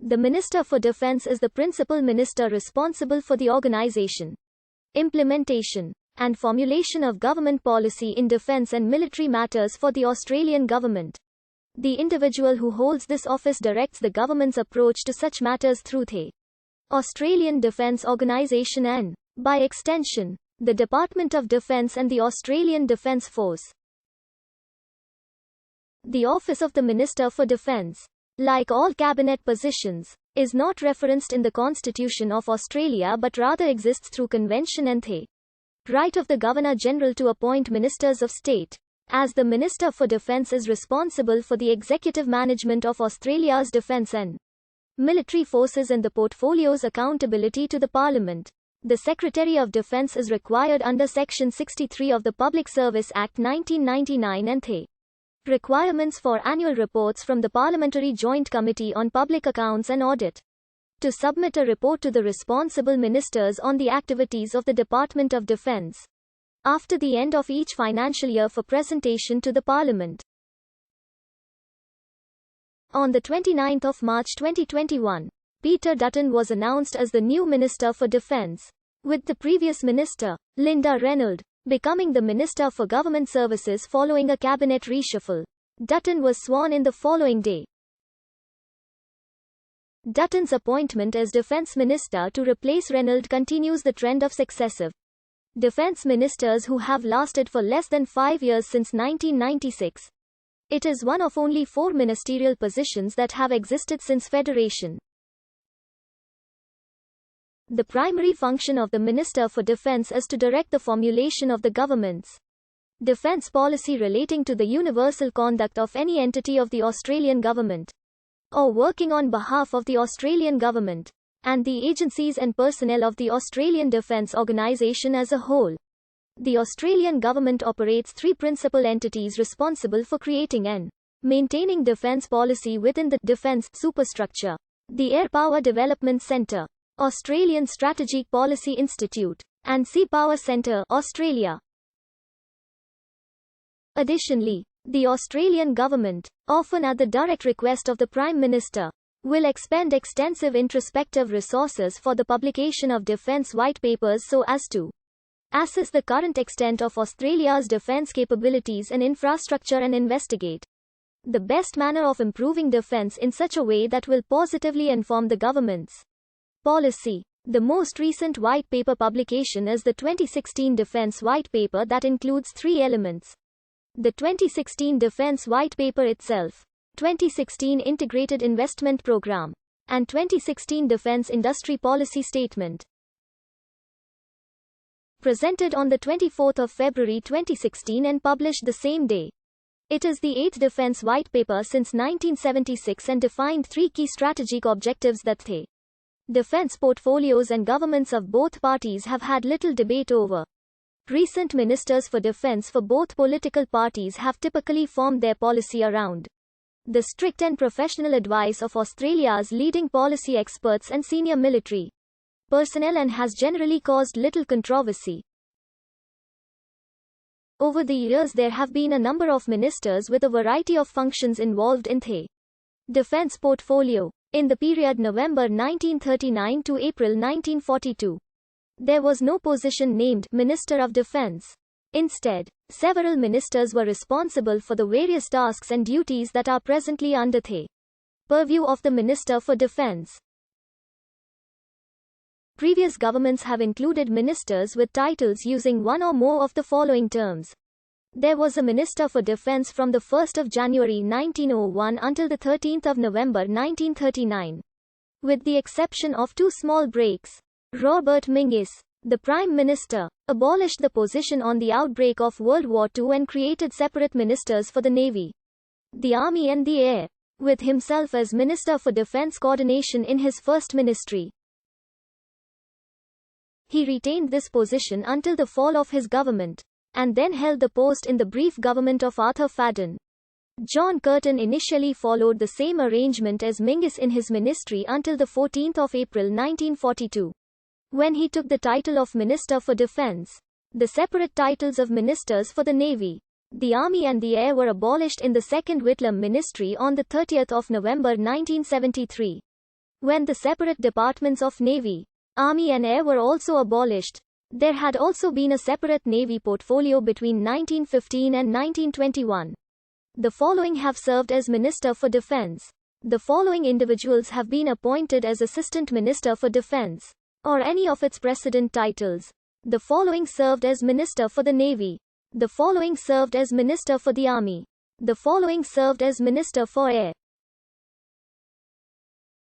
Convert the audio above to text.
The Minister for Defence is the principal minister responsible for the organisation, implementation, and formulation of government policy in defence and military matters for the Australian government. The individual who holds this office directs the government's approach to such matters through the Australian Defence Organisation and, by extension, the Department of Defence and the Australian Defence Force. The Office of the Minister for Defence, like all cabinet positions, is not referenced in the Constitution of Australia but rather exists through convention and the right of the Governor-General to appoint Ministers of State, as the Minister for Defence is responsible for the executive management of Australia's defence and military forces and the portfolio's accountability to the Parliament. The Secretary of Defence is required under Section 63 of the Public Service Act 1999 and the requirements for annual reports from the Parliamentary Joint Committee on Public Accounts and Audit to submit a report to the responsible ministers on the activities of the Department of Defence after the end of each financial year for presentation to the Parliament. On the 29th of March 2021, Peter Dutton was announced as the new Minister for Defence, with the previous minister, Linda Reynolds, becoming the Minister for Government Services following a cabinet reshuffle. Dutton was sworn in the following day. Dutton's appointment as Defence Minister to replace Reynolds continues the trend of successive Defence Ministers who have lasted for less than 5 years since 1996. It is one of only 4 ministerial positions that have existed since Federation. The primary function of the Minister for Defence is to direct the formulation of the government's defence policy relating to the universal conduct of any entity of the Australian government, or working on behalf of the Australian government, and the agencies and personnel of the Australian Defence Organisation as a whole. The Australian government operates 3 principal entities responsible for creating and maintaining defence policy within the defence superstructure: the Air Power Development Centre, Australian Strategic Policy Institute, and Sea Power Centre, Australia. Additionally, the Australian government, often at the direct request of the Prime Minister, will expend extensive introspective resources for the publication of defence white papers so as to assess the current extent of Australia's defence capabilities and infrastructure and investigate the best manner of improving defence in such a way that will positively inform the government's policy. The most recent white paper publication is the 2016 Defence White Paper that includes 3 elements: the 2016 Defence White Paper itself, 2016 Integrated Investment Programme, and 2016 Defence Industry Policy Statement. Presented on the 24th of February 2016 and published the same day. It is the 8th Defence White Paper since 1976 and defined 3 key strategic objectives that the defence portfolios and governments of both parties have had little debate over. Recent ministers for defence for both political parties have typically formed their policy around the strict and professional advice of Australia's leading policy experts and senior military personnel and has generally caused little controversy. Over the years there have been a number of ministers with a variety of functions involved in the defence portfolio. In the period November 1939 to April 1942, there was no position named Minister of Defence. Instead, several ministers were responsible for the various tasks and duties that are presently under the purview of the Minister for Defence. Previous governments have included ministers with titles using one or more of the following terms. There was a Minister for Defence from the 1st of January 1901 until the 13th of November 1939. With the exception of 2 small breaks. Robert Mingus, the Prime Minister, abolished the position on the outbreak of World War II and created separate ministers for the Navy, the Army and the Air, with himself as Minister for Defence Coordination in his first ministry. He retained this position until the fall of his government, and then held the post in the brief government of Arthur Fadden. John Curtin initially followed the same arrangement as Mingus in his ministry until the 14th of April 1942, when he took the title of Minister for Defence. The separate titles of ministers for the Navy, the Army and the Air were abolished in the second Whitlam ministry on the 30th of November 1973. When the separate departments of Navy, Army and Air were also abolished, there had also been a separate Navy portfolio between 1915 and 1921. The following have served as Minister for Defense. The following individuals have been appointed as Assistant Minister for Defense, or any of its precedent titles. The following served as Minister for the Navy. The following served as Minister for the Army. The following served as Minister for Air.